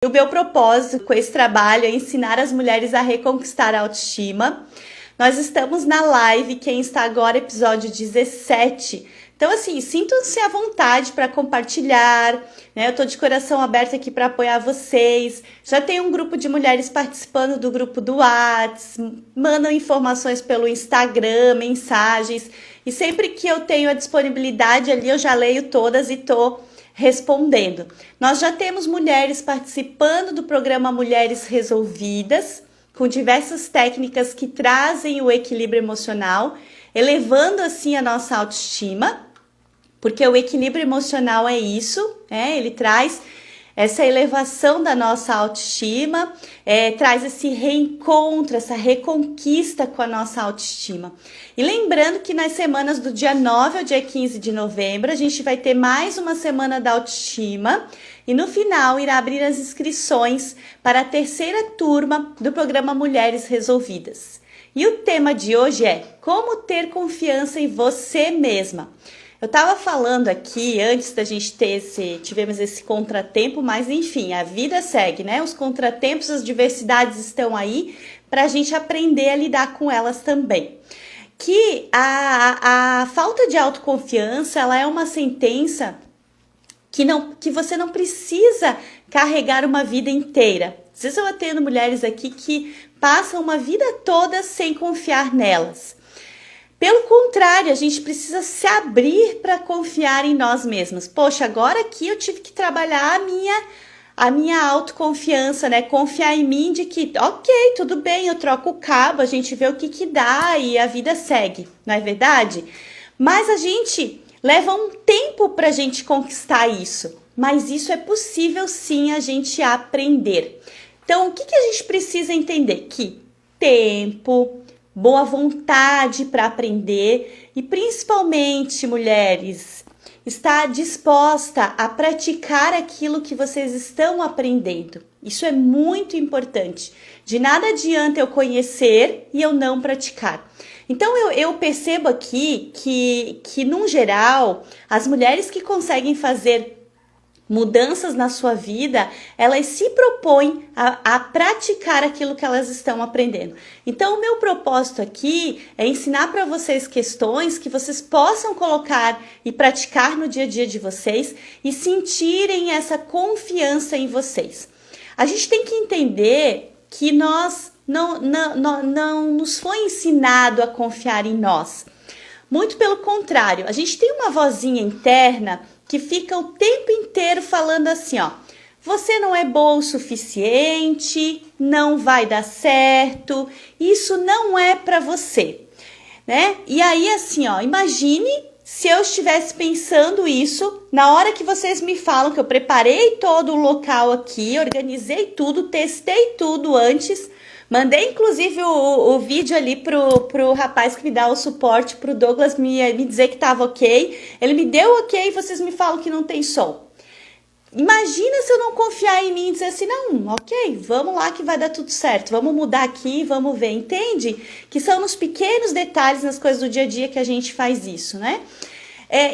O meu propósito com esse trabalho é ensinar as mulheres a reconquistar a autoestima. Nós estamos na live, quem está agora, episódio 17. Então, assim, sintam-se à vontade para compartilhar, né? Eu tô de coração aberto aqui para apoiar vocês. Já tem um grupo de mulheres participando do grupo do WhatsApp, mandam informações pelo Instagram, mensagens. E sempre que eu tenho a disponibilidade ali, eu já leio todas e tô respondendo. Nós já temos mulheres participando do programa Mulheres Resolvidas, com diversas técnicas que trazem o equilíbrio emocional, elevando assim a nossa autoestima, porque o equilíbrio emocional é isso, ele traz essa elevação da nossa autoestima, traz esse reencontro, essa reconquista com a nossa autoestima. E lembrando que nas semanas do dia 9 ao dia 15 de novembro, a gente vai ter mais uma semana da autoestima e no final irá abrir as inscrições para a terceira turma do programa Mulheres Resolvidas. E o tema de hoje é como ter confiança em você mesma. Eu estava falando aqui, antes da gente tivemos esse contratempo, mas enfim, a vida segue, né? Os contratempos, as diversidades estão aí para a gente aprender a lidar com elas também. Que a falta de autoconfiança, ela é uma sentença que você não precisa carregar uma vida inteira. Às vezes eu atendo mulheres aqui que passam uma vida toda sem confiar nelas. Pelo contrário, a gente precisa se abrir para confiar em nós mesmas. Poxa, agora aqui eu tive que trabalhar a minha autoconfiança, né? Confiar em mim de que, ok, tudo bem, eu troco o cabo, a gente vê o que dá e a vida segue, não é verdade? Mas a gente leva um tempo para a gente conquistar isso. Mas isso é possível sim a gente aprender. Então, o que a gente precisa entender? Que tempo, boa vontade para aprender e principalmente, mulheres, estar disposta a praticar aquilo que vocês estão aprendendo. Isso é muito importante. De nada adianta eu conhecer e eu não praticar. Então eu percebo aqui que num geral, as mulheres que conseguem fazer mudanças na sua vida, elas se propõem a praticar aquilo que elas estão aprendendo. Então, o meu propósito aqui é ensinar para vocês questões que vocês possam colocar e praticar no dia a dia de vocês e sentirem essa confiança em vocês. A gente tem que entender que nós não nos foi ensinado a confiar em nós. Muito pelo contrário, a gente tem uma vozinha interna que fica o tempo inteiro falando assim, ó, você não é boa o suficiente, não vai dar certo, isso não é para você, né? E aí assim, ó, imagine se eu estivesse pensando isso na hora que vocês me falam que eu preparei todo o local aqui, organizei tudo, testei tudo antes. Mandei, inclusive, o vídeo ali pro rapaz que me dá o suporte, pro Douglas me dizer que tava ok. Ele me deu ok e vocês me falam que não tem som. Imagina se eu não confiar em mim e dizer assim, não, ok, vamos lá que vai dar tudo certo. Vamos mudar aqui, vamos ver. Entende? Que são nos pequenos detalhes, nas coisas do dia a dia que a gente faz isso, né?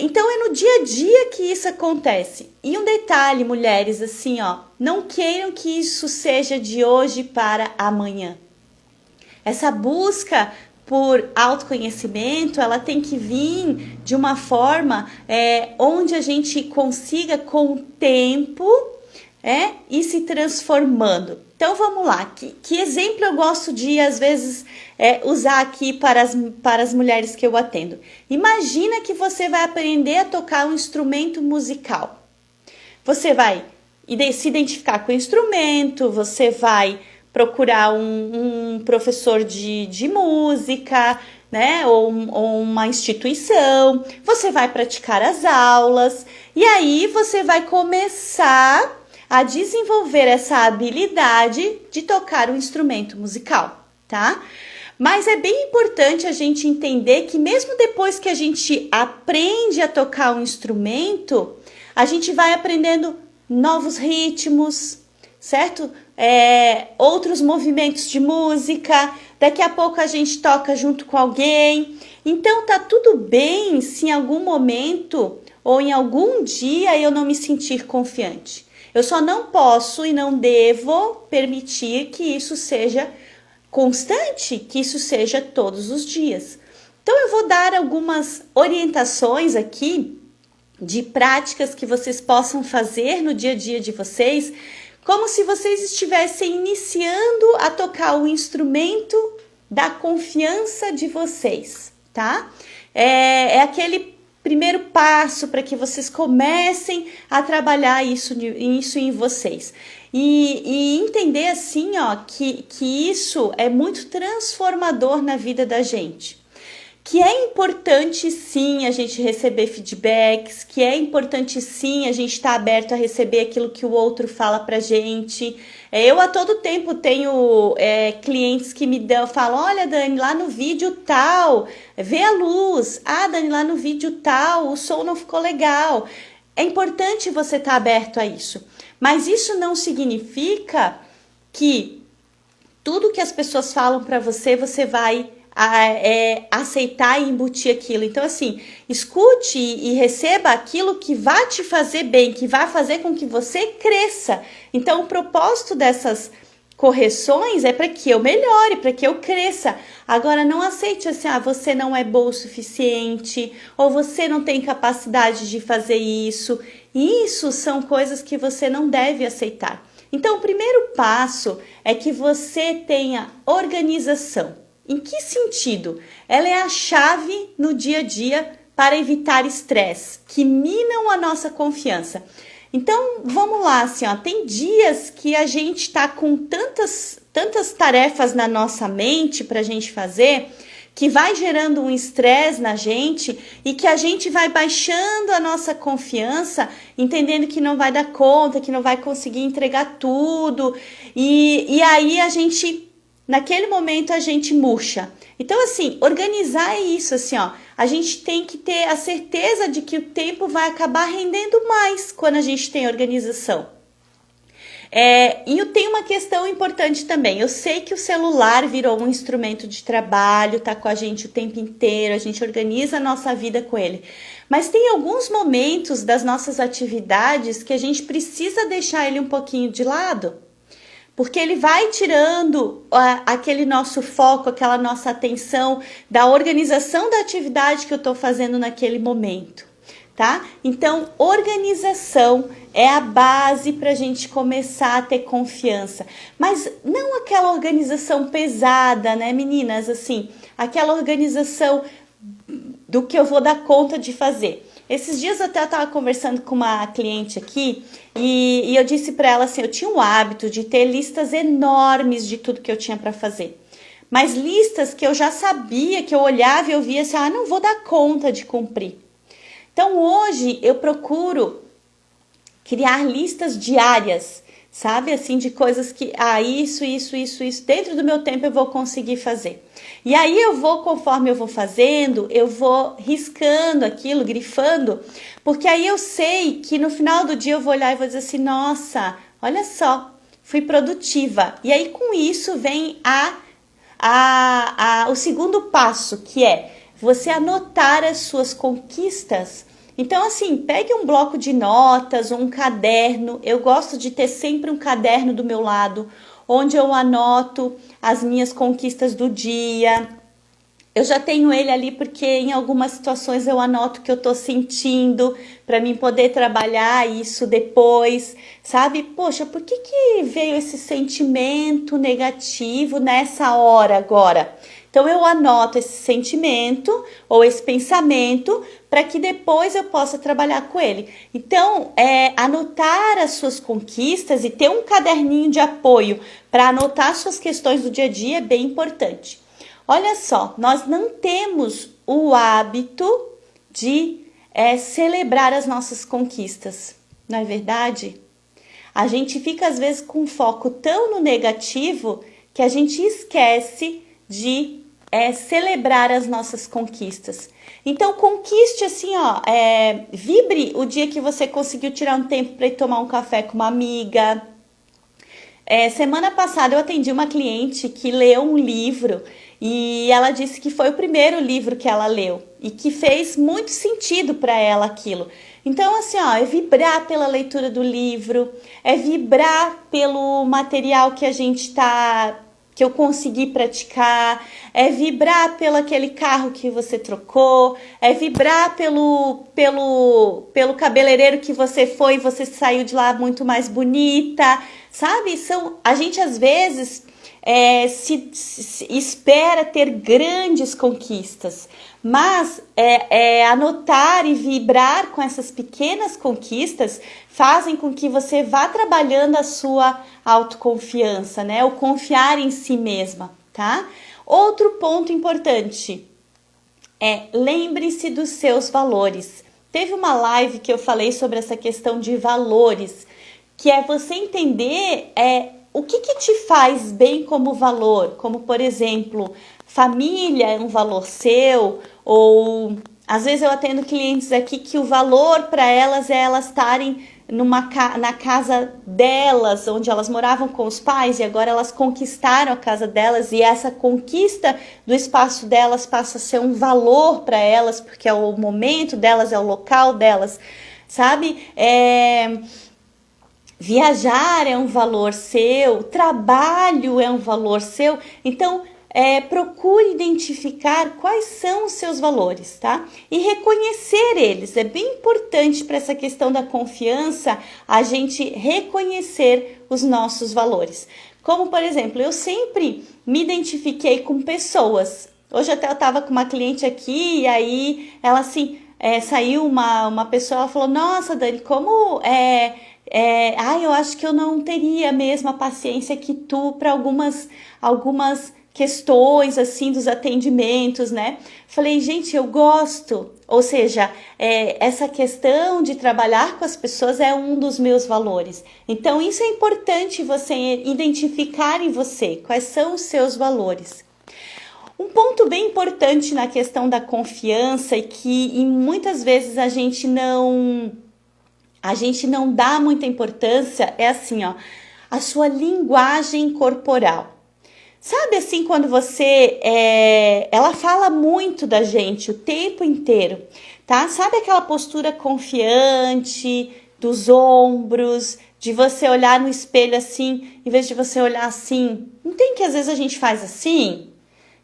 Então é no dia a dia que isso acontece. E um detalhe, mulheres, assim, ó, não queiram que isso seja de hoje para amanhã. Essa busca por autoconhecimento, ela tem que vir de uma forma onde a gente consiga com o tempo ir se transformando. Então vamos lá, que exemplo eu gosto de às vezes usar aqui para as mulheres que eu atendo. Imagina que você vai aprender a tocar um instrumento musical. Você vai se identificar com o instrumento, você vai procurar um professor de música, né? Ou uma instituição, você vai praticar as aulas e aí você vai começar a desenvolver essa habilidade de tocar um instrumento musical, tá? Mas é bem importante a gente entender que mesmo depois que a gente aprende a tocar um instrumento, a gente vai aprendendo novos ritmos, certo? Outros movimentos de música, daqui a pouco a gente toca junto com alguém. Então tá tudo bem se em algum momento ou em algum dia eu não me sentir confiante. Eu só não posso e não devo permitir que isso seja constante, que isso seja todos os dias. Então eu vou dar algumas orientações aqui de práticas que vocês possam fazer no dia a dia de vocês, como se vocês estivessem iniciando a tocar o instrumento da confiança de vocês, tá? É aquele primeiro passo para que vocês comecem a trabalhar isso em vocês. E entender assim, ó, que isso é muito transformador na vida da gente. Que é importante sim a gente receber feedbacks, que é importante sim a gente estar aberto a receber aquilo que o outro fala pra gente. Eu a todo tempo tenho clientes que falam, olha Dani, lá no vídeo tal, vê a luz. Ah, Dani, lá no vídeo tal, o som não ficou legal. É importante você estar aberto a isso. Mas isso não significa que tudo que as pessoas falam pra você, você vai aceitar e embutir aquilo. Então, assim, escute e receba aquilo que vai te fazer bem, que vai fazer com que você cresça. Então, o propósito dessas correções é para que eu melhore, para que eu cresça. Agora, não aceite assim, você não é bom o suficiente, ou você não tem capacidade de fazer isso. Isso são coisas que você não deve aceitar. Então, o primeiro passo é que você tenha organização. Em que sentido? Ela é a chave no dia a dia para evitar estresse, que minam a nossa confiança. Então, vamos lá, assim, ó, tem dias que a gente está com tantas tarefas na nossa mente para a gente fazer, que vai gerando um estresse na gente e que a gente vai baixando a nossa confiança, entendendo que não vai dar conta, que não vai conseguir entregar tudo, e aí a gente... Naquele momento a gente murcha. Então, assim, organizar é isso, assim, ó. A gente tem que ter a certeza de que o tempo vai acabar rendendo mais quando a gente tem organização. E eu tenho uma questão importante também. Eu sei que o celular virou um instrumento de trabalho, tá com a gente o tempo inteiro, a gente organiza a nossa vida com ele. Mas tem alguns momentos das nossas atividades que a gente precisa deixar ele um pouquinho de lado. Porque ele vai tirando aquele nosso foco, aquela nossa atenção da organização da atividade que eu estou fazendo naquele momento, tá? Então, organização é a base para a gente começar a ter confiança. Mas não aquela organização pesada, né, meninas? Assim, aquela organização do que eu vou dar conta de fazer. Esses dias eu até estava conversando com uma cliente aqui e eu disse para ela assim, eu tinha um hábito de ter listas enormes de tudo que eu tinha para fazer. Mas listas que eu já sabia, que eu olhava e eu via assim, não vou dar conta de cumprir. Então hoje eu procuro criar listas diárias, sabe? Assim, de coisas que, isso, dentro do meu tempo eu vou conseguir fazer. E aí conforme eu vou fazendo, eu vou riscando aquilo, grifando, porque aí eu sei que no final do dia eu vou olhar e vou dizer assim, nossa, olha só, fui produtiva. E aí com isso vem o segundo passo, que é você anotar as suas conquistas. Então, assim, pegue um bloco de notas, um caderno. Eu gosto de ter sempre um caderno do meu lado, onde eu anoto as minhas conquistas do dia. Eu já tenho ele ali porque em algumas situações eu anoto o que eu tô sentindo para mim poder trabalhar isso depois, sabe? Poxa, por que veio esse sentimento negativo nessa hora agora? Então eu anoto esse sentimento ou esse pensamento para que depois eu possa trabalhar com ele. Então, anotar as suas conquistas e ter um caderninho de apoio para anotar suas questões do dia a dia é bem importante. Olha só, nós não temos o hábito de celebrar as nossas conquistas, não é verdade? A gente fica às vezes com um foco tão no negativo que a gente esquece de celebrar as nossas conquistas. Então conquiste assim, vibre o dia que você conseguiu tirar um tempo para ir tomar um café com uma amiga. Semana passada eu atendi uma cliente que leu um livro e ela disse que foi o primeiro livro que ela leu e que fez muito sentido para ela aquilo. Então, assim, ó, é vibrar pela leitura do livro, é vibrar pelo material que eu consegui praticar, é vibrar pelo aquele carro que você trocou, é vibrar pelo cabeleireiro que você foi e você saiu de lá muito mais bonita, sabe? A gente às vezes se espera ter grandes conquistas, mas anotar e vibrar com essas pequenas conquistas fazem com que você vá trabalhando a sua autoconfiança, né? O confiar em si mesma, tá? Outro ponto importante lembre-se dos seus valores. Teve uma live que eu falei sobre essa questão de valores, que é você entender o que te faz bem como valor, como por exemplo, família é um valor seu, ou às vezes eu atendo clientes aqui que o valor para elas é elas estarem na casa delas, onde elas moravam com os pais e agora elas conquistaram a casa delas e essa conquista do espaço delas passa a ser um valor para elas, porque é o momento delas, é o local delas, sabe? Viajar é um valor seu, trabalho é um valor seu, então procure identificar quais são os seus valores, tá? E reconhecer eles, é bem importante para essa questão da confiança, a gente reconhecer os nossos valores. Como, por exemplo, eu sempre me identifiquei com pessoas. Hoje até eu estava com uma cliente aqui e aí ela assim, saiu uma pessoa, ela falou, nossa Dani, como eu acho que eu não teria a mesma paciência que tu para algumas questões assim dos atendimentos, né? Falei, gente, eu gosto, ou seja, essa questão de trabalhar com as pessoas é um dos meus valores. Então isso é importante você identificar em você quais são os seus valores. Um ponto bem importante na questão da confiança e que muitas vezes a gente não dá muita importância é assim, ó, a sua linguagem corporal. Sabe assim, quando você... ela fala muito da gente o tempo inteiro, tá? Sabe aquela postura confiante dos ombros, de você olhar no espelho assim, em vez de você olhar assim? Não tem que às vezes a gente faz assim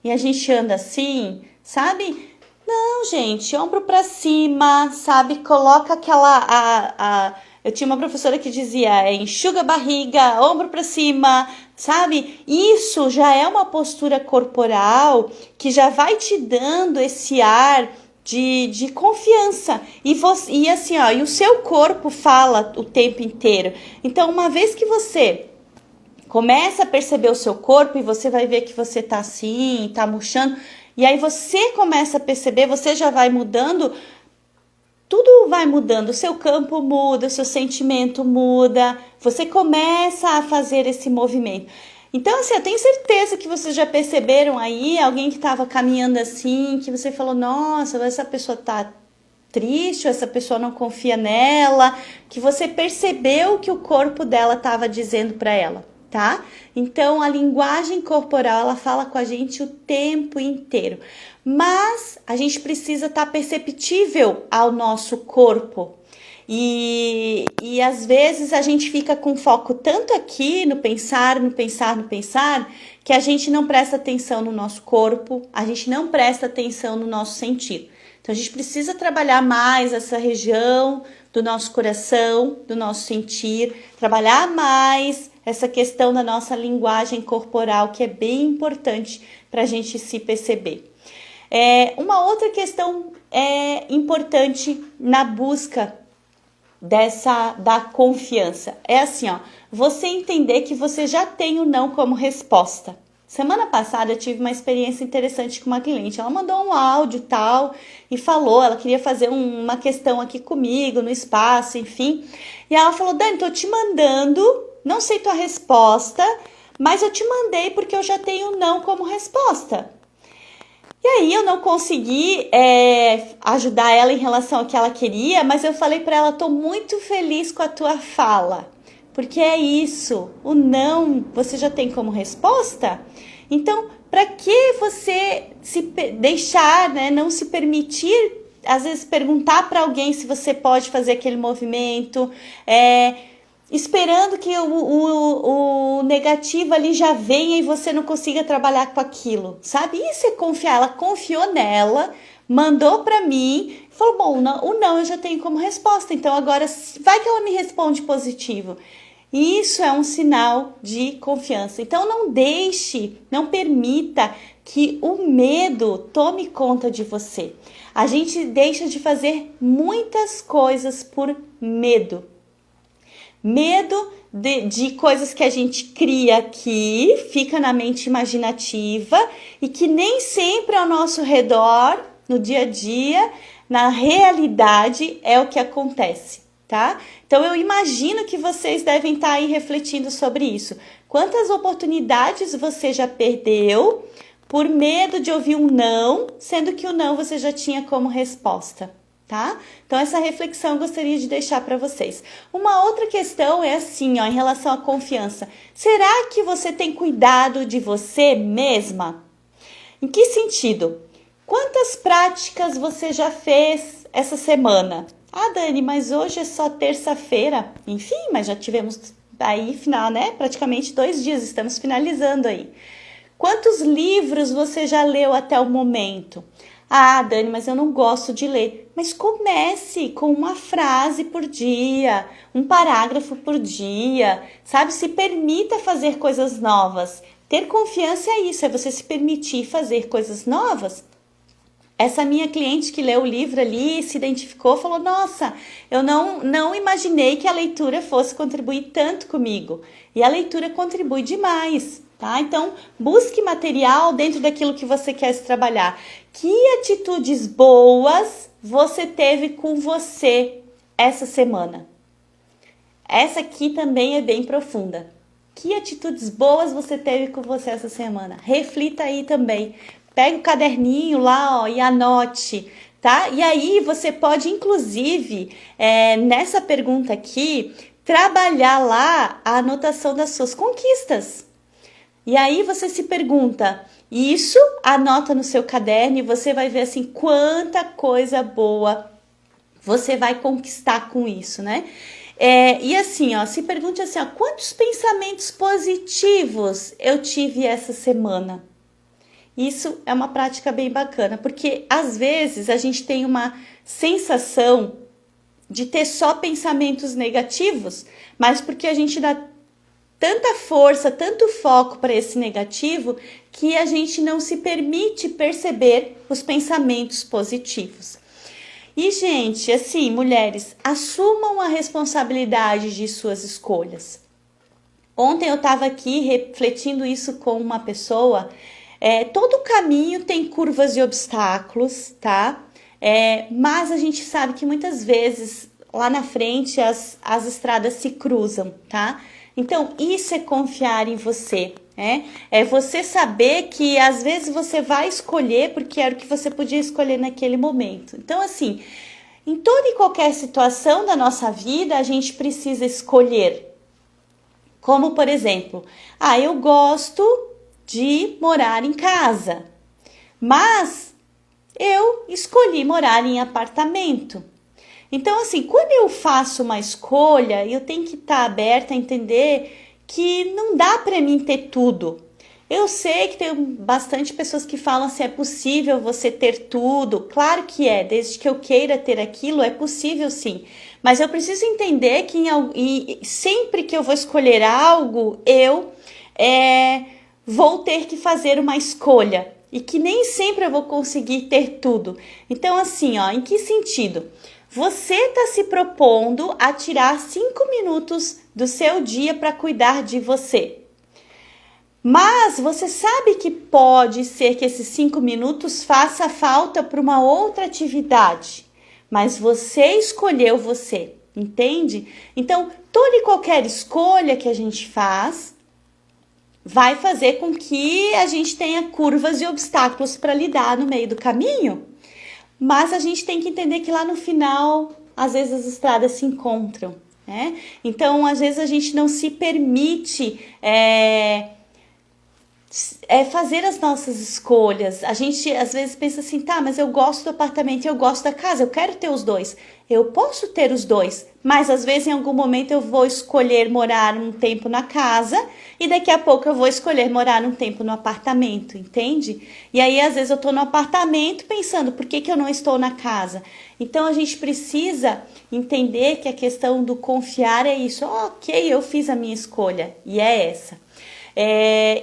e a gente anda assim, sabe? Não, gente, ombro pra cima, sabe? Coloca aquela... Eu tinha uma professora que dizia, enxuga a barriga, ombro pra cima, sabe? Isso já é uma postura corporal que já vai te dando esse ar de confiança. E assim, ó, e o seu corpo fala o tempo inteiro. Então, uma vez que você começa a perceber o seu corpo e você vai ver que você tá assim, tá murchando, e aí você começa a perceber, você já vai mudando, tudo vai mudando, o seu campo muda, o seu sentimento muda, você começa a fazer esse movimento. Então, assim, eu tenho certeza que vocês já perceberam aí, alguém que estava caminhando assim, que você falou, nossa, essa pessoa tá triste, essa pessoa não confia nela, que você percebeu que o corpo dela estava dizendo para ela, tá? Então, a linguagem corporal, ela fala com a gente o tempo inteiro. Mas a gente precisa estar perceptível ao nosso corpo. E às vezes a gente fica com foco tanto aqui no pensar, que a gente não presta atenção no nosso corpo, a gente não presta atenção no nosso sentir. Então a gente precisa trabalhar mais essa região do nosso coração, do nosso sentir, trabalhar mais essa questão da nossa linguagem corporal, que é bem importante para a gente se perceber. Uma outra questão importante na busca da confiança é assim, ó, você entender que você já tem o não como resposta. Semana passada eu tive uma experiência interessante com uma cliente. Ela mandou um áudio tal e falou, ela queria fazer uma questão aqui comigo no espaço, enfim. E ela falou, Dani, tô te mandando, não sei tua resposta, mas eu te mandei porque eu já tenho não como resposta. E aí eu não consegui ajudar ela em relação ao que ela queria, mas eu falei para ela, tô muito feliz com a tua fala. Porque é isso, o não você já tem como resposta. Então, para que você se deixar, né, não se permitir às vezes perguntar para alguém se você pode fazer aquele movimento, esperando que o negativo ali já venha e você não consiga trabalhar com aquilo, sabe? Isso é confiar. Ela confiou nela, mandou para mim, falou, bom, o não eu já tenho como resposta, então agora vai que ela me responde positivo. Isso é um sinal de confiança. Então não permita que o medo tome conta de você. A gente deixa de fazer muitas coisas por medo. Medo de coisas que a gente cria aqui, fica na mente imaginativa e que nem sempre ao nosso redor, no dia a dia, na realidade, é o que acontece, tá? Então eu imagino que vocês devem estar aí refletindo sobre isso. Quantas oportunidades você já perdeu por medo de ouvir um não, sendo que o não você já tinha como resposta? Tá? Então essa reflexão eu gostaria de deixar para vocês. Uma outra questão é assim, ó, em relação à confiança. Será que você tem cuidado de você mesma? Em que sentido? Quantas práticas você já fez essa semana? Ah, Dani, mas hoje é só terça-feira. Enfim, mas já tivemos aí final, né? Praticamente 2 dias, estamos finalizando aí. Quantos livros você já leu até o momento? Ah, Dani, mas eu não gosto de ler. Mas comece com uma frase por dia, um parágrafo por dia, sabe? Se permita fazer coisas novas. Ter confiança é isso, é você se permitir fazer coisas novas. Essa minha cliente que leu o livro ali, se identificou, falou, nossa, eu não imaginei que a leitura fosse contribuir tanto comigo. E a leitura contribui demais. Tá? Então, busque material dentro daquilo que você quer se trabalhar. Que atitudes boas você teve com você essa semana? Essa aqui também é bem profunda. Que atitudes boas você teve com você essa semana? Reflita aí também. Pega o caderninho lá, ó, e anote, tá? E aí você pode, inclusive, nessa pergunta aqui, trabalhar lá a anotação das suas conquistas. E aí você se pergunta, isso anota no seu caderno e você vai ver assim quanta coisa boa você vai conquistar com isso, né? E assim, ó, se pergunte assim, ó, quantos pensamentos positivos eu tive essa semana? Isso é uma prática bem bacana, porque às vezes a gente tem uma sensação de ter só pensamentos negativos, mas porque a gente dá tanta força, tanto foco para esse negativo, que a gente não se permite perceber os pensamentos positivos. E, gente, assim, mulheres, assumam a responsabilidade de suas escolhas. Ontem eu estava aqui refletindo isso com uma pessoa. Todo caminho tem curvas e obstáculos, tá? Mas a gente sabe que muitas vezes lá na frente as estradas se cruzam, tá? Então, isso é confiar em você, né? É você saber que às vezes você vai escolher porque era o que você podia escolher naquele momento. Então, assim, em toda e qualquer situação da nossa vida, a gente precisa escolher. Como, por exemplo, eu gosto de morar em casa, mas eu escolhi morar em apartamento. Então, assim, quando eu faço uma escolha, eu tenho que estar aberta a entender que não dá para mim ter tudo. Eu sei que tem bastante pessoas que falam assim, é possível você ter tudo. Claro que é, desde que eu queira ter aquilo, é possível sim. Mas eu preciso entender que sempre que eu vou escolher algo, eu vou ter que fazer uma escolha. E que nem sempre eu vou conseguir ter tudo. Então, assim, ó, em que sentido? Você está se propondo a tirar 5 minutos do seu dia para cuidar de você. Mas você sabe que pode ser que esses 5 minutos faça falta para uma outra atividade. Mas você escolheu você, entende? Então, toda e qualquer escolha que a gente faz vai fazer com que a gente tenha curvas e obstáculos para lidar no meio do caminho. Mas a gente tem que entender que lá no final, às vezes as estradas se encontram, né? Então, às vezes a gente não se permite fazer as nossas escolhas. A gente às vezes pensa assim, tá, mas eu gosto do apartamento e eu gosto da casa, eu quero ter os dois. Eu posso ter os dois, mas às vezes em algum momento eu vou escolher morar um tempo na casa e daqui a pouco eu vou escolher morar um tempo no apartamento, entende? E aí às vezes eu tô no apartamento pensando, por que eu não estou na casa? Então a gente precisa entender que a questão do confiar é isso. Ok, eu fiz a minha escolha e é essa.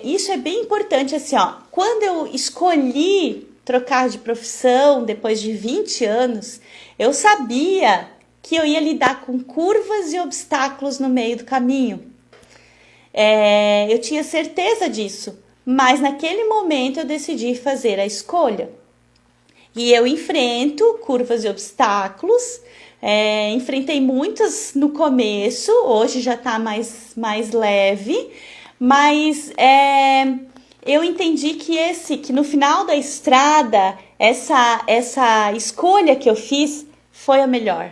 Isso é bem importante, assim, ó. Quando eu escolhi trocar de profissão depois de 20 anos, eu sabia que eu ia lidar com curvas e obstáculos no meio do caminho. Eu tinha certeza disso, mas naquele momento eu decidi fazer a escolha. E eu enfrento curvas e obstáculos, enfrentei muitas no começo, hoje já tá mais leve, mas eu entendi que no final da estrada, essa escolha que eu fiz foi a melhor,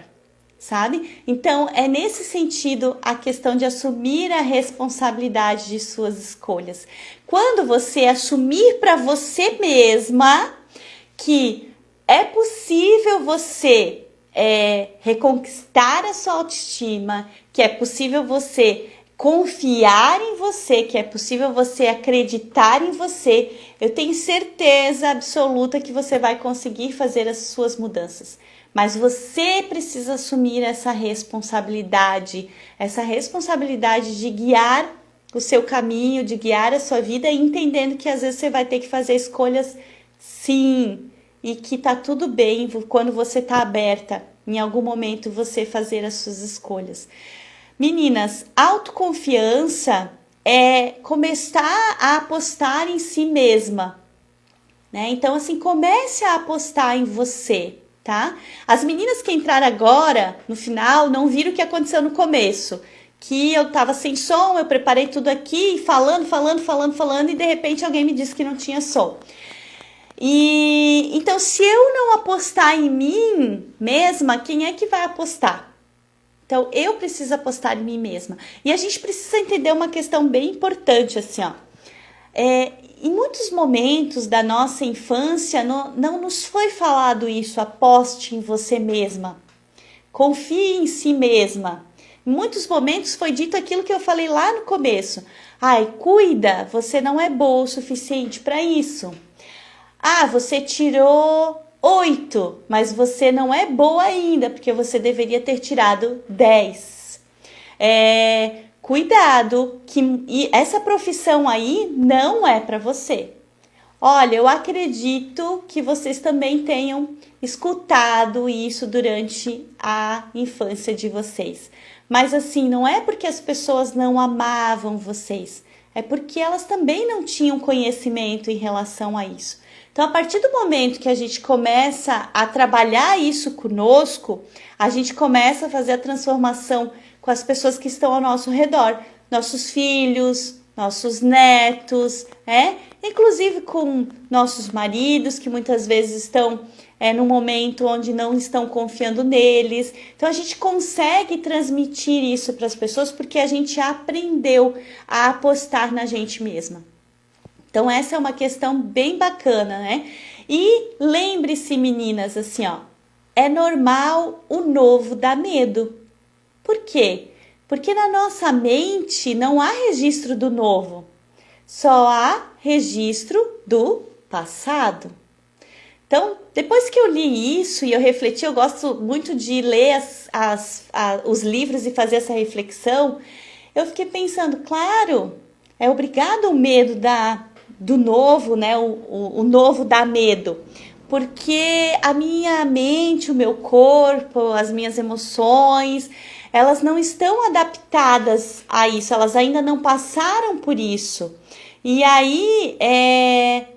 sabe? Então, é nesse sentido a questão de assumir a responsabilidade de suas escolhas. Quando você assumir para você mesma que é possível você reconquistar a sua autoestima, que é possível você confiar em você, que é possível você acreditar em você, eu tenho certeza absoluta que você vai conseguir fazer as suas mudanças. Mas você precisa assumir essa responsabilidade de guiar o seu caminho, de guiar a sua vida, entendendo que às vezes você vai ter que fazer escolhas, sim, e que tá tudo bem quando você tá aberta em algum momento você fazer as suas escolhas. Meninas, autoconfiança é começar a apostar em si mesma, né? Então, assim, comece a apostar em você, tá? As meninas que entraram agora, no final, não viram o que aconteceu no começo. Que eu tava sem som, eu preparei tudo aqui, falando, e de repente alguém me disse que não tinha som. E então, se eu não apostar em mim mesma, quem é que vai apostar? Então, eu preciso apostar em mim mesma. E a gente precisa entender uma questão bem importante, assim, ó. Em muitos momentos da nossa infância, não nos foi falado isso, aposte em você mesma. Confie em si mesma. Em muitos momentos foi dito aquilo que eu falei lá no começo. Ai, cuida, você não é boa o suficiente para isso. Ah, você tirou 8, mas você não é boa ainda, porque você deveria ter tirado 10. Cuidado, que essa profissão aí não é para você. Olha, eu acredito que vocês também tenham escutado isso durante a infância de vocês. Mas assim, não é porque as pessoas não amavam vocês, é porque elas também não tinham conhecimento em relação a isso. Então, a partir do momento que a gente começa a trabalhar isso conosco, a gente começa a fazer a transformação com as pessoas que estão ao nosso redor, nossos filhos, nossos netos, inclusive com nossos maridos, que muitas vezes estão num momento onde não estão confiando neles. Então, a gente consegue transmitir isso para as pessoas porque a gente aprendeu a apostar na gente mesma. Então, essa é uma questão bem bacana, né? E lembre-se, meninas, assim, ó, é normal o novo dar medo. Por quê? Porque na nossa mente não há registro do novo, só há registro do passado. Então, depois que eu li isso e eu refleti, eu gosto muito de ler os livros e fazer essa reflexão, eu fiquei pensando, claro, é obrigado o medo do novo, né? O novo dá medo, porque a minha mente, o meu corpo, as minhas emoções, elas não estão adaptadas a isso, elas ainda não passaram por isso. E aí,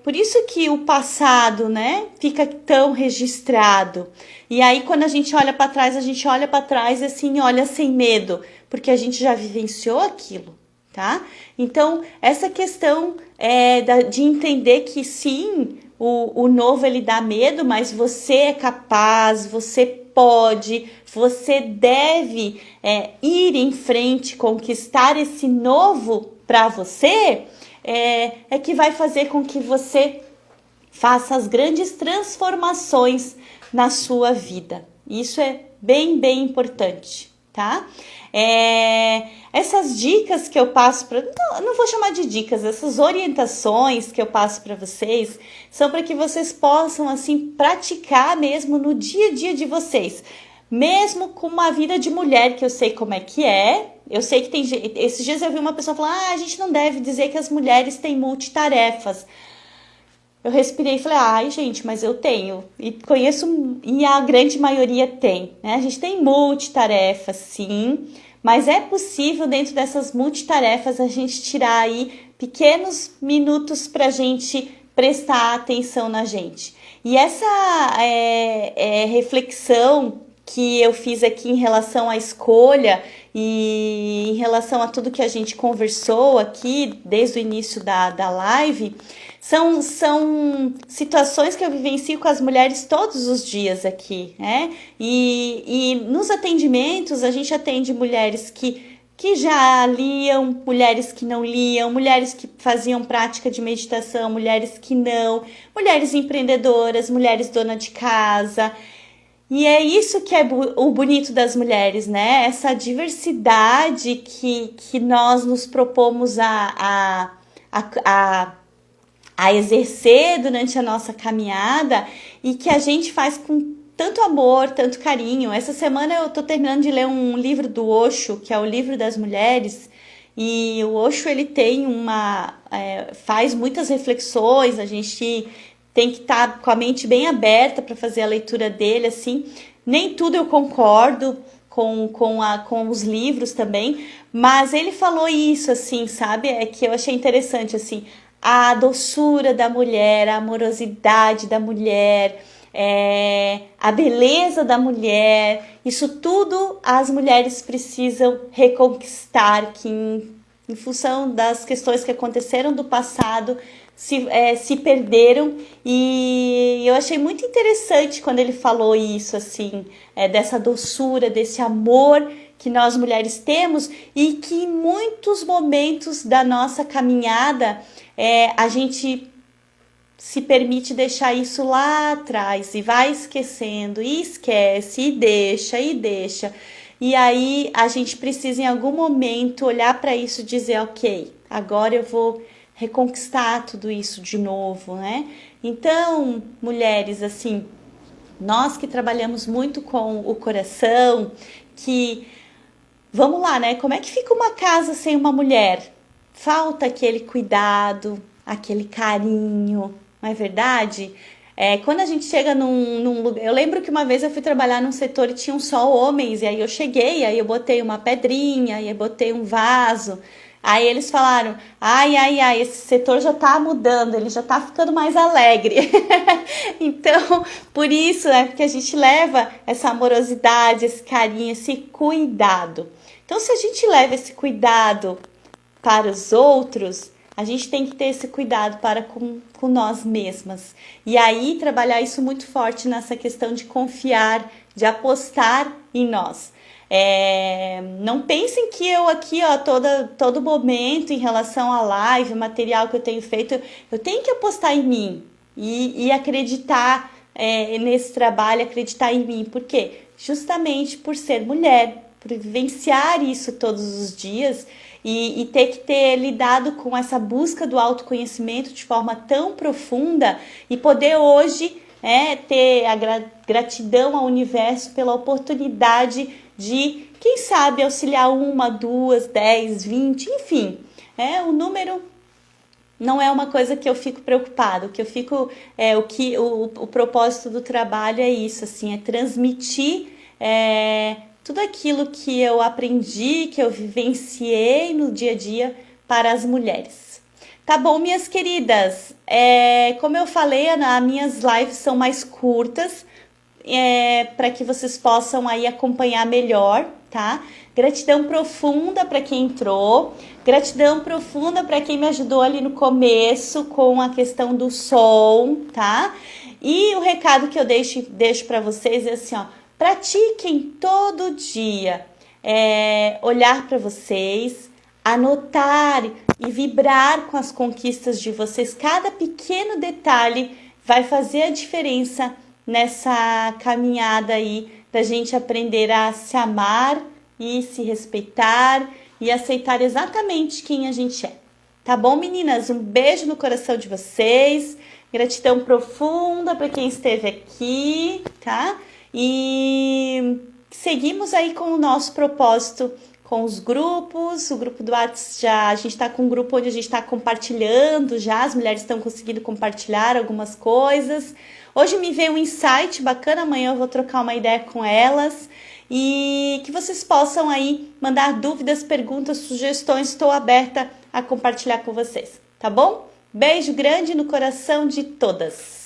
por isso que o passado, né, fica tão registrado. E aí, quando a gente olha para trás e assim, olha sem medo, porque a gente já vivenciou aquilo, tá? Então, essa questão de entender que sim, o novo ele dá medo, mas você é capaz, você pode, você deve ir em frente, conquistar esse novo para você. é que vai fazer com que você faça as grandes transformações na sua vida. Isso é bem, bem importante, tá? Essas dicas que eu passo para... Não vou chamar de dicas, essas orientações que eu passo para vocês são para que vocês possam, assim, praticar mesmo no dia a dia de vocês. Mesmo com uma vida de mulher, que eu sei como é que é. Eu sei que tem... Esses dias eu vi uma pessoa falar, a gente não deve dizer que as mulheres têm multitarefas. Eu respirei e falei, ai gente, mas eu tenho, e conheço, e a grande maioria tem, né? A gente tem multitarefas, sim, mas é possível dentro dessas multitarefas a gente tirar aí pequenos minutos pra gente prestar atenção na gente. E essa reflexão que eu fiz aqui em relação à escolha e em relação a tudo que a gente conversou aqui desde o início da live, são situações que eu vivencio com as mulheres todos os dias aqui, né? E nos atendimentos a gente atende mulheres que já liam, mulheres que não liam, mulheres que faziam prática de meditação, mulheres que não, mulheres empreendedoras, mulheres dona de casa. E é isso que é o bonito das mulheres, né? Essa diversidade que nós nos propomos a exercer durante a nossa caminhada e que a gente faz com tanto amor, tanto carinho. Essa semana eu tô terminando de ler um livro do Osho, que é o Livro das Mulheres, e o Osho, ele tem faz muitas reflexões, a gente tem que estar com a mente bem aberta para fazer a leitura dele, assim. Nem tudo eu concordo com os livros também, mas ele falou isso, assim, sabe? É que eu achei interessante, assim, a doçura da mulher, a amorosidade da mulher, a beleza da mulher, isso tudo as mulheres precisam reconquistar, que em função das questões que aconteceram do passado, se perderam. E eu achei muito interessante quando ele falou isso, assim, dessa doçura, desse amor que nós mulheres temos e que em muitos momentos da nossa caminhada a gente se permite deixar isso lá atrás e vai esquecendo e esquece e deixa. E aí a gente precisa em algum momento olhar para isso e dizer, ok, agora eu vou reconquistar tudo isso de novo, né? Então, mulheres, assim, nós que trabalhamos muito com o coração, que vamos lá, né? Como é que fica uma casa sem uma mulher? Falta aquele cuidado, aquele carinho, não é verdade? Quando a gente chega num lugar... Eu lembro que uma vez eu fui trabalhar num setor e tinham só homens, e aí eu cheguei, aí eu botei uma pedrinha, aí eu botei um vaso. Aí eles falaram, ai, esse setor já tá mudando, ele já tá ficando mais alegre. Então, por isso, porque a gente leva essa amorosidade, esse carinho, esse cuidado. Então, se a gente leva esse cuidado para os outros, a gente tem que ter esse cuidado para com nós mesmas. E aí, trabalhar isso muito forte nessa questão de confiar, de apostar em nós. Não pensem que eu aqui, todo momento em relação à live, material que eu tenho feito, eu tenho que apostar em mim e acreditar nesse trabalho, acreditar em mim. Por quê? Justamente por ser mulher, por vivenciar isso todos os dias e ter que ter lidado com essa busca do autoconhecimento de forma tão profunda e poder hoje ter a gratidão ao universo pela oportunidade de, quem sabe, auxiliar 1, 2, 10, 20, enfim. O número não é uma coisa que eu fico preocupada. O que eu fico, o propósito do trabalho é isso, assim, é transmitir tudo aquilo que eu aprendi, que eu vivenciei no dia a dia para as mulheres. Tá bom, minhas queridas? Como eu falei, as minhas lives são mais curtas, para que vocês possam aí acompanhar melhor, tá? Gratidão profunda para quem entrou, gratidão profunda para quem me ajudou ali no começo com a questão do som, tá? E o recado que eu deixo para vocês é assim, ó, pratiquem todo dia, olhar para vocês, anotar e vibrar com as conquistas de vocês. Cada pequeno detalhe vai fazer a diferença nessa caminhada aí da gente aprender a se amar e se respeitar e aceitar exatamente quem a gente é. Tá bom, meninas? Um beijo no coração de vocês. Gratidão profunda para quem esteve aqui, tá? E seguimos aí com o nosso propósito com os grupos. O grupo do WhatsApp a gente está com um grupo onde a gente está compartilhando já, as mulheres estão conseguindo compartilhar algumas coisas. Hoje me veio um insight bacana, amanhã eu vou trocar uma ideia com elas e que vocês possam aí mandar dúvidas, perguntas, sugestões, estou aberta a compartilhar com vocês, tá bom? Beijo grande no coração de todas!